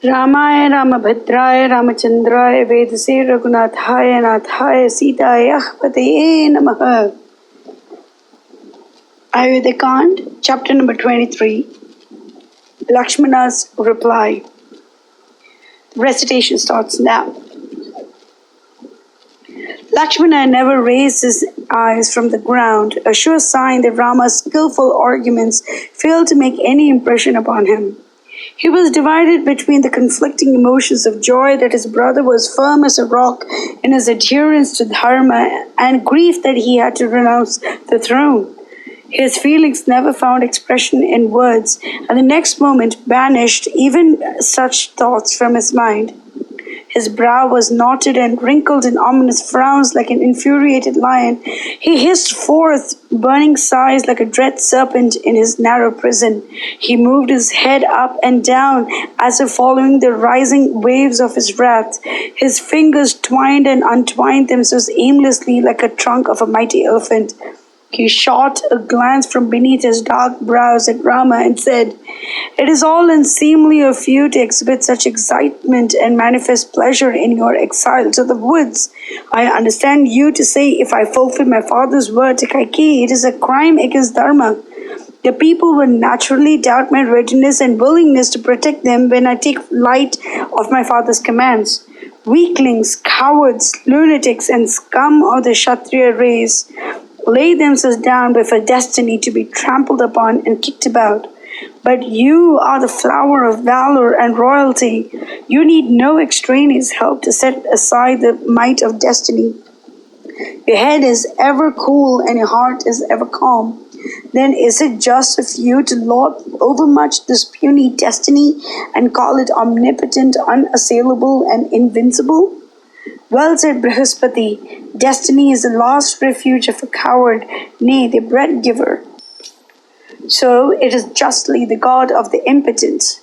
रामाय रामभद्राय रामचंद्राय वेदसे रघुनाथाय नाथाय सीताय पतये नमः. Ayodhya chapter number 23. Lakshmana's reply. The recitation starts now. Lakshmana never raised his eyes from the ground, a sure sign that Rama's skillful arguments failed to make any impression upon him. He was divided between the conflicting emotions of joy that his brother was firm as a rock in his adherence to Dharma and grief that he had to renounce the throne. His feelings never found expression in words, and the next moment banished even such thoughts from his mind. His brow was knotted and wrinkled in ominous frowns like an infuriated lion. He hissed forth burning sighs like a dread serpent in his narrow prison. He moved his head up and down as if following the rising waves of his wrath. His fingers twined and untwined themselves aimlessly like a trunk of a mighty elephant. He shot a glance from beneath his dark brows at Rama and said, "It is all unseemly of you to exhibit such excitement and manifest pleasure in your exile to the woods. I understand you to say, if I fulfill my father's word to Kaikeyi, it is a crime against Dharma. The people will naturally doubt my readiness and willingness to protect them when I take light of my father's commands. Weaklings, cowards, lunatics, and scum of the Kshatriya race lay themselves down before destiny to be trampled upon and kicked about. But you are the flower of valor and royalty. You need no extraneous help to set aside the might of destiny. Your head is ever cool and your heart is ever calm. Then is it just of you to lord overmuch this puny destiny and call it omnipotent, unassailable, and invincible? Well said Brihaspati, destiny is the last refuge of a coward, nay, the bread giver. So it is justly the god of the impotent.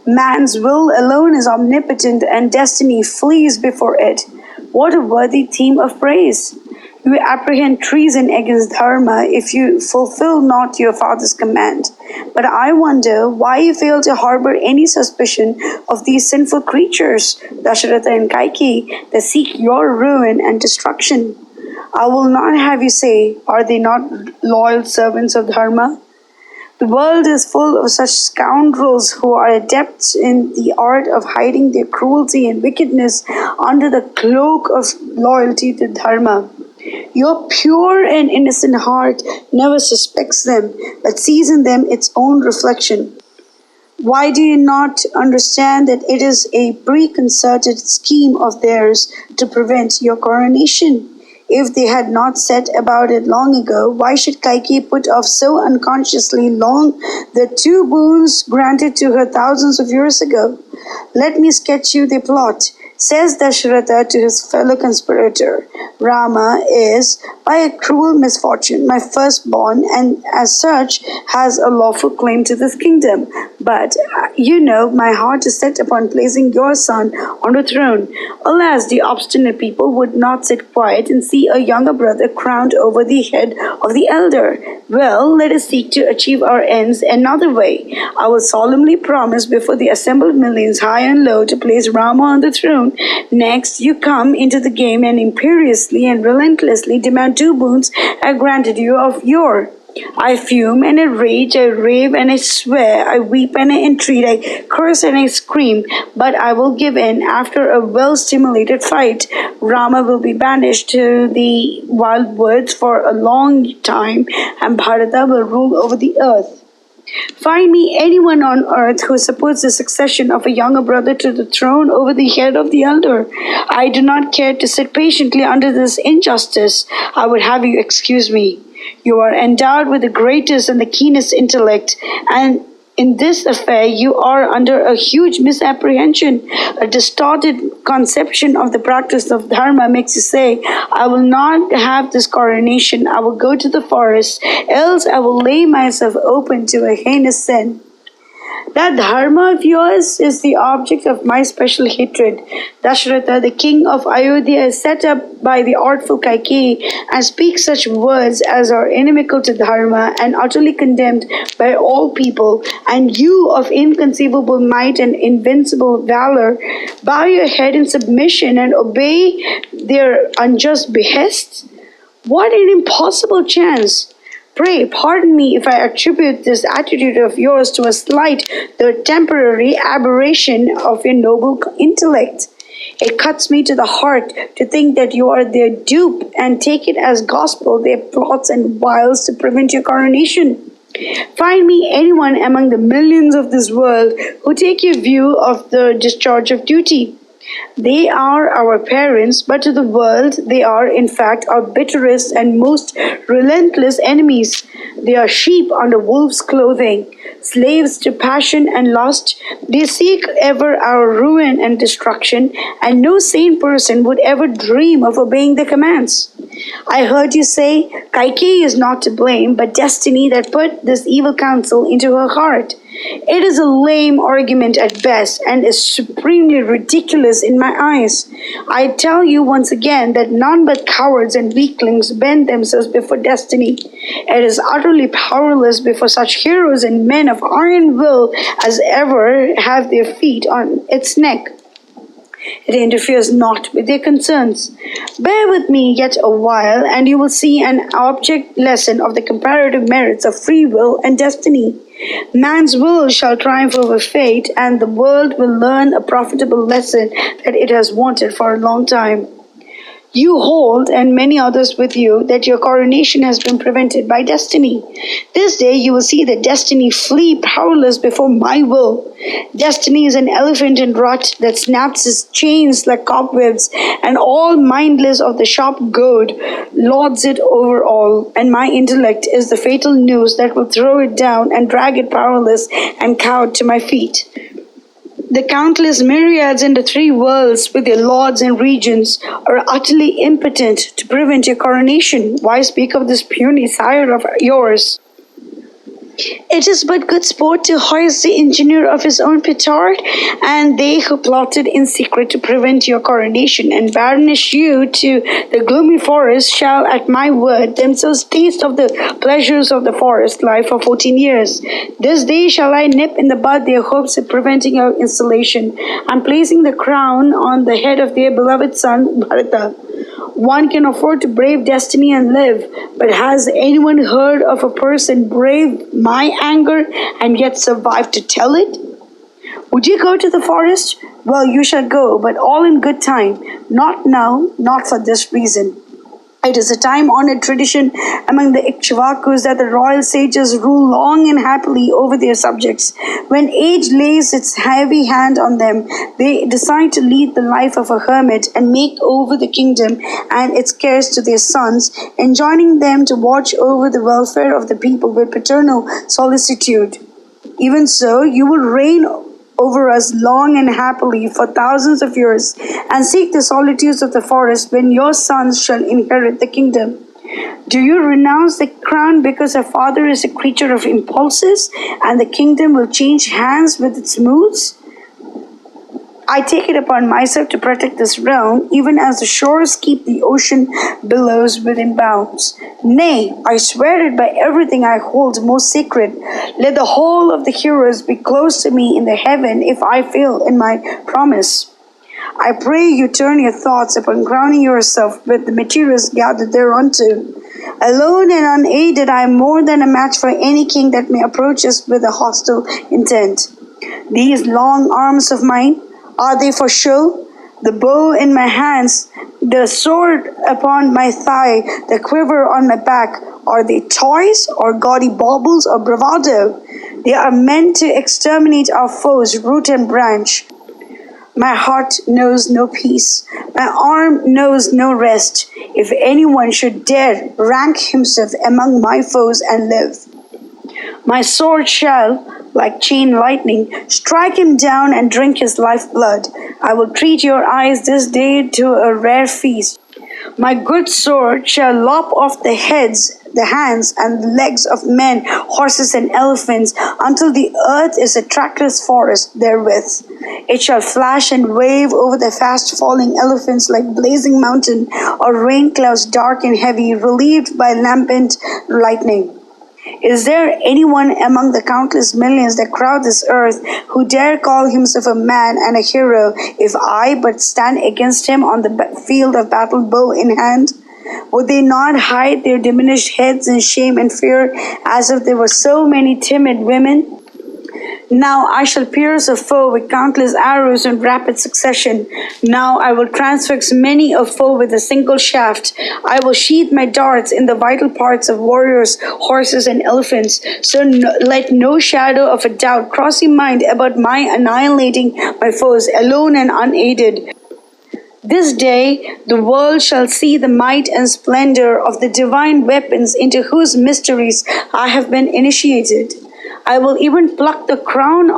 Man's will alone is omnipotent, and destiny flees before it. What a worthy theme of praise! You apprehend treason against Dharma if you fulfill not your father's command. But I wonder why you fail to harbor any suspicion of these sinful creatures, Dasharatha and Kaikeyi, that seek your ruin and destruction. I will not have you say, are they not loyal servants of Dharma? The world is full of such scoundrels who are adepts in the art of hiding their cruelty and wickedness under the cloak of loyalty to Dharma. Your pure and innocent heart never suspects them, but sees in them its own reflection. Why do you not understand that it is a preconcerted scheme of theirs to prevent your coronation? If they had not set about it long ago, why should Kaikeyi put off so unconsciously long the 2 boons granted to her thousands of years ago? Let me sketch you the plot. Says Dasharatha to his fellow conspirator, Rama is, by a cruel misfortune, my firstborn, and as such has a lawful claim to this kingdom. But, you know, my heart is set upon placing your son on the throne. Alas, the obstinate people would not sit quiet and see a younger brother crowned over the head of the elder. Well, let us seek to achieve our ends another way. I will solemnly promise before the assembled millions high and low to place Rama on the throne. Next, you come into the game and imperiously and relentlessly demand 2 boons I granted you of yore. I fume and I rage, I rave and I swear, I weep and I entreat, I curse and I scream, but I will give in after a well-stimulated fight. Rama will be banished to the wild woods for a long time, and Bharata will rule over the earth. Find me anyone on earth who supports the succession of a younger brother to the throne over the head of the elder. I do not care to sit patiently under this injustice. I would have you excuse me. You are endowed with the greatest and the keenest intellect, and in this affair you are under a huge misapprehension. A distorted conception of the practice of Dharma makes you say, I will not have this coronation, I will go to the forest, else I will lay myself open to a heinous sin. That dharma of yours is the object of my special hatred. Dashratha, the king of Ayodhya, is set up by the artful Kaikeyi and speaks such words as are inimical to dharma and utterly condemned by all people. And you, of inconceivable might and invincible valor, bow your head in submission and obey their unjust behests? What an impossible chance! Pray, pardon me if I attribute this attitude of yours to a slight, though temporary, aberration of your noble intellect. It cuts me to the heart to think that you are their dupe and take it as gospel their plots and wiles to prevent your coronation. Find me anyone among the millions of this world who take your view of the discharge of duty. They are our parents, but to the world they are, in fact, our bitterest and most relentless enemies. They are sheep under wolves' clothing, slaves to passion and lust. They seek ever our ruin and destruction, and no sane person would ever dream of obeying their commands. I heard you say, Kaikeyi is not to blame, but destiny that put this evil counsel into her heart. It is a lame argument at best and is supremely ridiculous in my eyes. I tell you once again that none but cowards and weaklings bend themselves before destiny. It is utterly powerless before such heroes and men of iron will as ever have their feet on its neck. It interferes not with their concerns. Bear with me yet a while, and you will see an object lesson of the comparative merits of free will and destiny. Man's will shall triumph over fate, and the world will learn a profitable lesson that it has wanted for a long time. You hold, and many others with you, that your coronation has been prevented by destiny. This day you will see that destiny flee powerless before my will. Destiny is an elephant in rut that snaps its chains like cobwebs, and all mindless of the sharp goad lords it over all, and my intellect is the fatal noose that will throw it down and drag it powerless and cowed to my feet. The countless myriads in the three worlds with their lords and regents are utterly impotent to prevent your coronation. Why speak of this puny sire of yours? It is but good sport to hoist the engineer of his own petard, and they who plotted in secret to prevent your coronation and banish you to the gloomy forest shall, at my word, themselves taste of the pleasures of the forest life for 14 years. This day shall I nip in the bud their hopes of preventing your installation, and placing the crown on the head of their beloved son, Bharata. One can afford to brave destiny and live, but has anyone heard of a person brave my anger and yet survive to tell it? Would you go to the forest? Well, you shall go, but all in good time. Not now, not for this reason. It is a time-honored tradition among the Ikshvakus that the royal sages rule long and happily over their subjects. When age lays its heavy hand on them, they decide to lead the life of a hermit and make over the kingdom and its cares to their sons, enjoining them to watch over the welfare of the people with paternal solicitude. Even so, you will reign over us long and happily for thousands of years, and seek the solitudes of the forest when your sons shall inherit the kingdom. Do you renounce the crown because a father is a creature of impulses, and the kingdom will change hands with its moods? I take it upon myself to protect this realm, even as the shores keep the ocean billows within bounds. Nay, I swear it by everything I hold most sacred. Let the whole of the heroes be close to me in the heaven if I fail in my promise. I pray you turn your thoughts upon crowning yourself with the materials gathered thereunto. Alone and unaided, I am more than a match for any king that may approach us with a hostile intent. These long arms of mine, are they for show? The bow in my hands, the sword upon my thigh, the quiver on my back, are they toys or gaudy baubles or bravado? They are meant to exterminate our foes, root and branch. My heart knows no peace. My arm knows no rest. If anyone should dare rank himself among my foes and live, my sword shall, like chain lightning, strike him down and drink his lifeblood. I will treat your eyes this day to a rare feast. My good sword shall lop off the heads the hands and the legs of men, horses, and elephants, until the earth is a trackless forest therewith. It shall flash and wave over the fast falling elephants like blazing mountain, or rain clouds dark and heavy, relieved by lambent lightning. Is there anyone among the countless millions that crowd this earth who dare call himself a man and a hero if I but stand against him on the field of battle, bow in hand? Would they not hide their diminished heads in shame and fear as if they were so many timid women? Now I shall pierce a foe with countless arrows in rapid succession. Now I will transfix many a foe with a single shaft. I will sheathe my darts in the vital parts of warriors, horses, and elephants. So let no shadow of a doubt cross your mind about my annihilating my foes alone and unaided. This day the world shall see the might and splendor of the divine weapons into whose mysteries I have been initiated. I will even pluck the crown from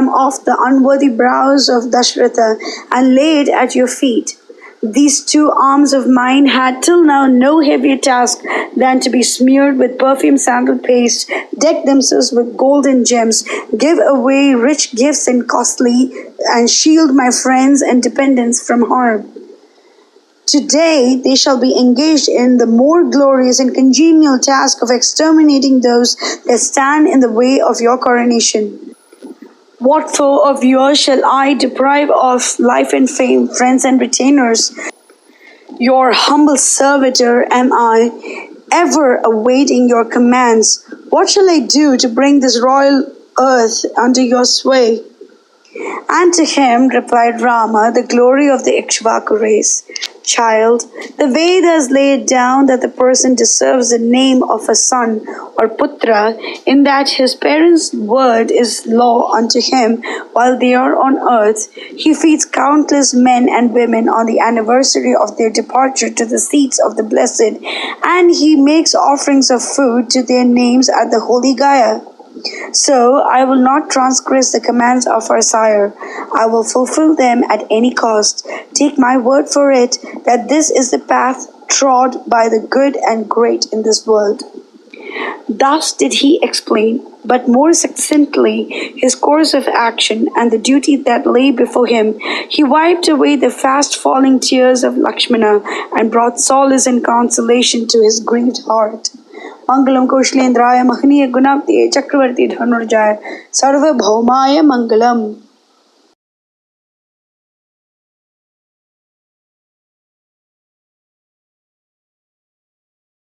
off the unworthy brows of Dashratha and lay it at your feet. These two arms of mine had till now no heavier task than to be smeared with perfumed sandal paste, deck themselves with gold and gems, give away rich gifts and costly, and shield my friends and dependents from harm. Today they shall be engaged in the more glorious and congenial task of exterminating those that stand in the way of your coronation. What foe of yours shall I deprive of life and fame, friends and retainers? Your humble servitor am I, ever awaiting your commands. What shall I do to bring this royal earth under your sway? And to him replied Rama, the glory of the Ikshvaku race. Child, the Vedas lay it down that the person deserves the name of a son or putra, in that his parents' word is law unto him while they are on earth. He feeds countless men and women on the anniversary of their departure to the seats of the blessed, and he makes offerings of food to their names at the holy Gaya. So I will not transgress the commands of our sire. I will fulfill them at any cost. Take my word for it that this is the path trod by the good and great in this world. Thus did he explain, but more succinctly, his course of action and the duty that lay before him. He wiped away the fast-falling tears of Lakshmana and brought solace and consolation to his grieved heart. Mangalam Koshilendraya Mahaniya Gunaptiye Chakravarti Dhanurjaya Sarva Bhaumaya Mangalam.